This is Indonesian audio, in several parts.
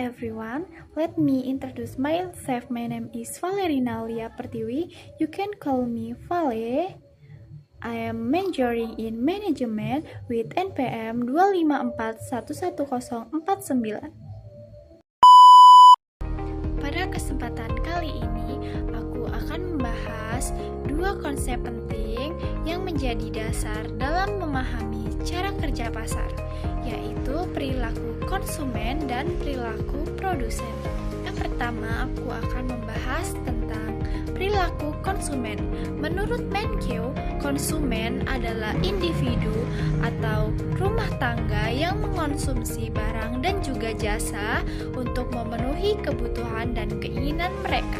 everyone, let me introduce myself. My name is Valerina Lia Pertiwi. You can call me Vale. I am majoring in management with NPM 254111049. Pada kesempatan kali ini, aku akan membahas dua konsep penting yang menjadi dasar dalam memahami cara kerja pasar, yaitu perilaku konsumen dan perilaku produsen. Yang pertama, aku akan membahas tentang perilaku konsumen. Menurut Menkeu, konsumen adalah individu atau rumah tangga yang mengkonsumsi barang dan juga jasa untuk memenuhi kebutuhan dan keinginan mereka.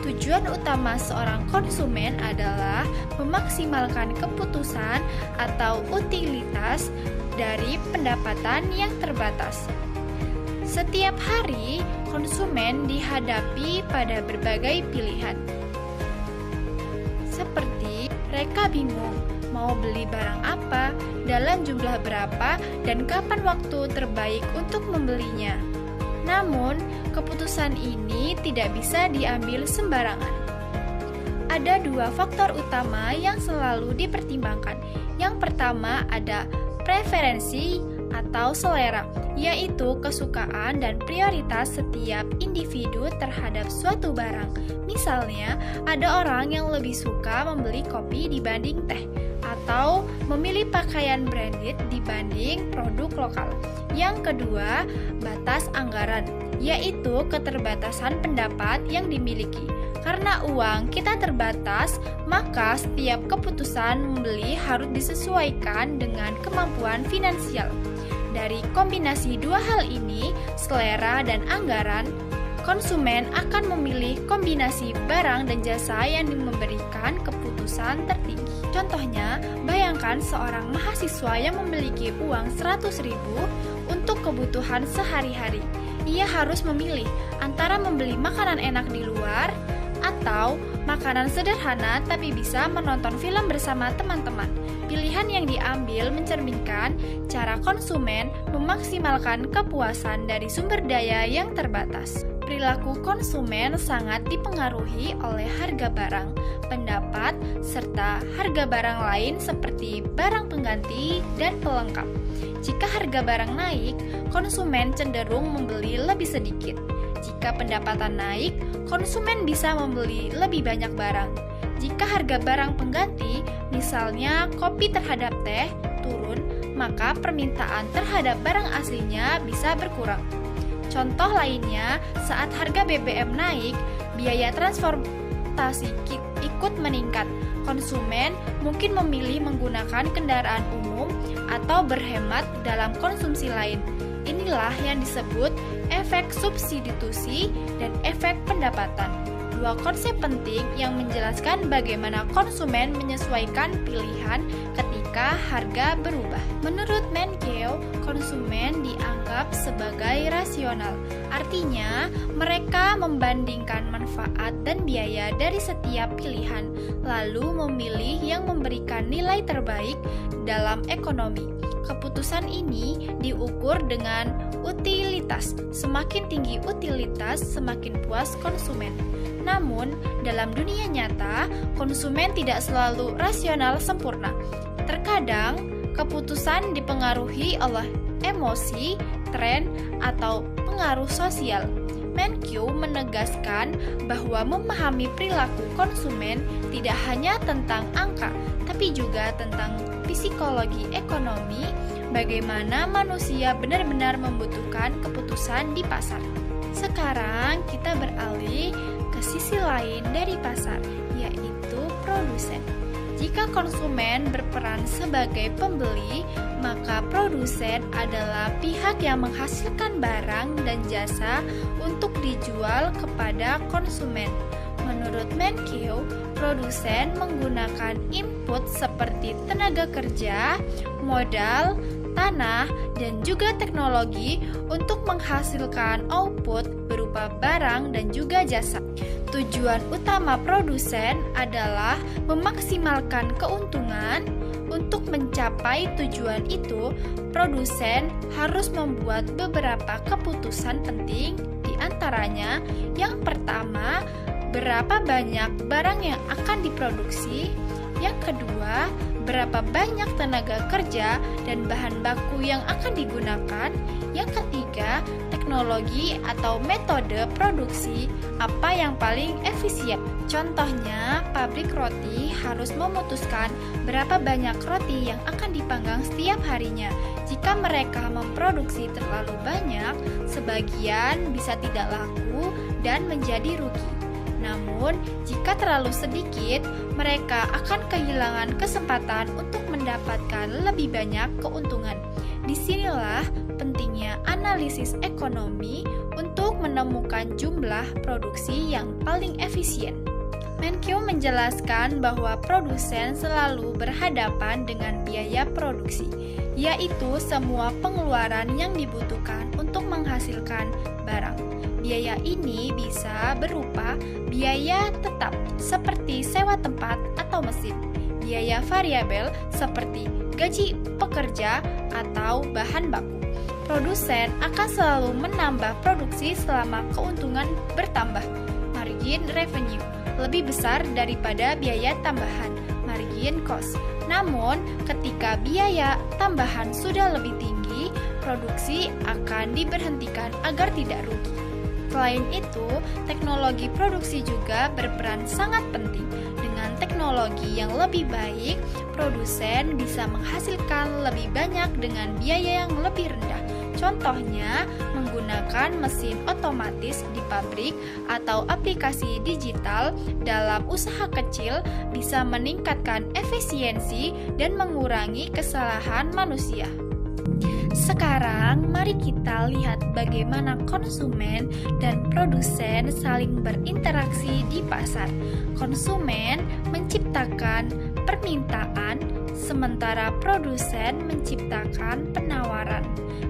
Tujuan utama seorang konsumen adalah memaksimalkan keputusan atau utilitas dari pendapatan yang terbatas. Setiap hari, konsumen dihadapi pada berbagai pilihan. Seperti mereka bingung mau beli barang apa, dalam jumlah berapa, dan kapan waktu terbaik untuk membelinya. Namun, keputusan ini tidak bisa diambil sembarangan. Ada dua faktor utama yang selalu dipertimbangkan. Yang pertama ada preferensi atau selera, yaitu kesukaan dan prioritas setiap individu terhadap suatu barang. Misalnya, ada orang yang lebih suka membeli kopi dibanding teh, atau memilih pakaian branded dibanding produk lokal. Yang kedua, batas anggaran, yaitu keterbatasan pendapat yang dimiliki. Karena uang kita terbatas, maka setiap keputusan membeli harus disesuaikan dengan kemampuan finansial. Dari kombinasi dua hal ini, selera dan anggaran, konsumen akan memilih kombinasi barang dan jasa yang memberikan keputusan tertinggi. Contohnya, bayangkan seorang mahasiswa yang memiliki uang 100.000 untuk kebutuhan sehari-hari. Ia harus memilih antara membeli makanan enak di luar atau makanan sederhana tapi bisa menonton film bersama teman-teman. Pilihan yang diambil mencerminkan cara konsumen memaksimalkan kepuasan dari sumber daya yang terbatas. Perilaku konsumen sangat dipengaruhi oleh harga barang, pendapat, serta harga barang lain seperti barang pengganti dan pelengkap. Jika harga barang naik, konsumen cenderung membeli lebih sedikit. Jika pendapatan naik, konsumen bisa membeli lebih banyak barang. Jika harga barang pengganti, misalnya kopi terhadap teh, turun, maka permintaan terhadap barang aslinya bisa berkurang. Contoh lainnya, saat harga BBM naik, biaya transportasi ikut meningkat. Konsumen mungkin memilih menggunakan kendaraan umum atau berhemat dalam konsumsi lain. Inilah yang disebut efek substitusi dan efek pendapatan. Dua konsep penting yang menjelaskan bagaimana konsumen menyesuaikan pilihan ketika harga berubah. Menurut Menkeu, konsumen dianggap sebagai rasional. Artinya, mereka membandingkan manfaat dan biaya dari setiap pilihan, lalu memilih yang memberikan nilai terbaik dalam ekonomi. Keputusan ini diukur dengan utilitas. Semakin tinggi utilitas, semakin puas konsumen. Namun, dalam dunia nyata, konsumen tidak selalu rasional sempurna. Terkadang, keputusan dipengaruhi oleh emosi, tren, atau pengaruh sosial. Menkeu menegaskan bahwa memahami perilaku konsumen tidak hanya tentang angka, tapi juga tentang psikologi ekonomi, bagaimana manusia benar-benar membutuhkan keputusan di pasar. Sekarang kita beralih ke sisi lain dari pasar, yaitu produsen. Jika konsumen berperan sebagai pembeli, maka produsen adalah pihak yang menghasilkan barang dan jasa untuk dijual kepada konsumen. Menurut Menkeu, produsen menggunakan input seperti tenaga kerja, modal, tanah, dan juga teknologi untuk menghasilkan output berupa barang dan juga jasa. Tujuan utama produsen adalah memaksimalkan keuntungan untuk Untuk mencapai tujuan itu, produsen harus membuat beberapa keputusan penting, di antaranya yang pertama, berapa banyak barang yang akan diproduksi, yang kedua, berapa banyak tenaga kerja dan bahan baku yang akan digunakan, yang ketiga, teknologi atau metode produksi apa yang paling efisien. Contohnya, pabrik roti harus memutuskan berapa banyak roti yang akan dipanggang setiap harinya. Jika mereka memproduksi terlalu banyak, sebagian bisa tidak laku dan menjadi rugi. Namun, jika terlalu sedikit, mereka akan kehilangan kesempatan untuk mendapatkan lebih banyak keuntungan. Disinilah pentingnya analisis ekonomi untuk menemukan jumlah produksi yang paling efisien. Menkyu menjelaskan bahwa produsen selalu berhadapan dengan biaya produksi, yaitu semua pengeluaran yang dibutuhkan untuk menghasilkan barang. Biaya ini bisa berupa biaya tetap seperti sewa tempat atau mesin, biaya variabel seperti gaji pekerja atau bahan baku. Produsen akan selalu menambah produksi selama keuntungan bertambah. Margin revenue lebih besar daripada biaya tambahan, margin cost. Namun, ketika biaya tambahan sudah lebih tinggi, produksi akan diberhentikan agar tidak rugi. Selain itu, teknologi produksi juga berperan sangat penting. Dengan teknologi yang lebih baik, produsen bisa menghasilkan lebih banyak dengan biaya yang lebih rendah. Contohnya, menggunakan mesin otomatis di pabrik atau aplikasi digital dalam usaha kecil bisa meningkatkan efisiensi dan mengurangi kesalahan manusia. Sekarang, mari kita lihat bagaimana konsumen dan produsen saling berinteraksi di pasar. Konsumen menciptakan permintaan, sementara produsen menciptakan penawaran.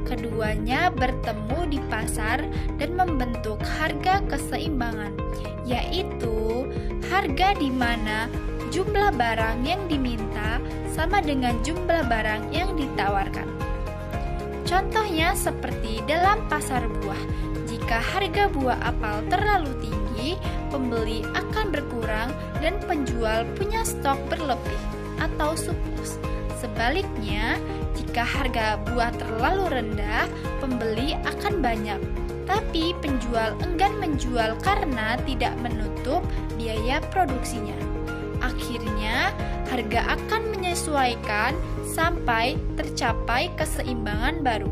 Keduanya bertemu di pasar dan membentuk harga keseimbangan, yaitu harga di mana jumlah barang yang diminta sama dengan jumlah barang yang ditawarkan. Contohnya seperti dalam pasar buah, jika harga buah apel terlalu tinggi, pembeli akan berkurang dan penjual punya stok berlebih atau surplus. Sebaliknya, jika harga buah terlalu rendah, pembeli akan banyak, tapi penjual enggan menjual karena tidak menutup biaya produksinya. Akhirnya, harga akan menyesuaikan sampai tercapai keseimbangan baru.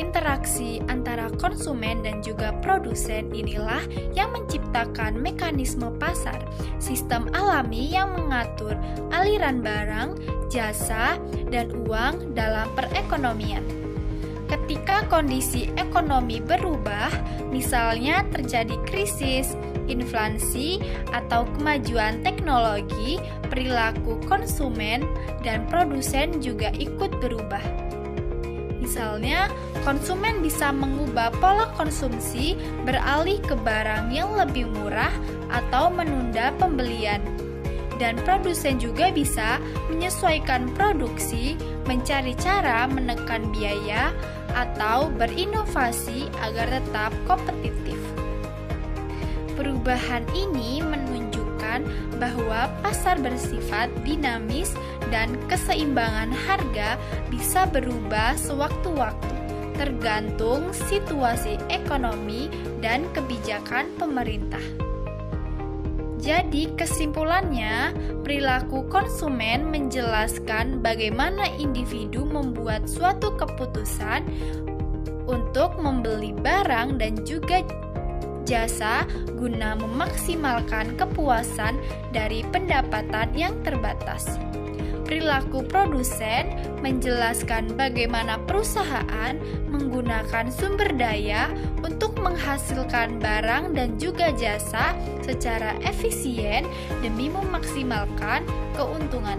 Interaksi antara konsumen dan juga produsen inilah yang menciptakan mekanisme pasar, sistem alami yang mengatur aliran barang, jasa, dan uang dalam perekonomian. Ketika kondisi ekonomi berubah, misalnya terjadi krisis, inflasi, atau kemajuan teknologi, perilaku konsumen dan produsen juga ikut berubah. Misalnya, konsumen bisa mengubah pola konsumsi beralih ke barang yang lebih murah atau menunda pembelian. Dan produsen juga bisa menyesuaikan produksi, mencari cara menekan biaya, atau berinovasi agar tetap kompetitif. Perubahan ini menunjukkan bahwa pasar bersifat dinamis dan keseimbangan harga bisa berubah sewaktu-waktu, tergantung situasi ekonomi dan kebijakan pemerintah. Jadi kesimpulannya, perilaku konsumen menjelaskan bagaimana individu membuat suatu keputusan untuk membeli barang dan juga jasa guna memaksimalkan kepuasan dari pendapatan yang terbatas. Perilaku produsen menjelaskan bagaimana perusahaan menggunakan sumber daya untuk menghasilkan barang dan juga jasa secara efisien demi memaksimalkan keuntungan.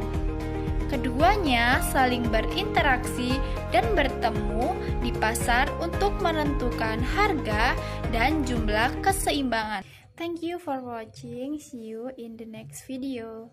Keduanya saling berinteraksi dan bertemu di pasar untuk menentukan harga dan jumlah keseimbangan. Thank you for watching. See you in the next video.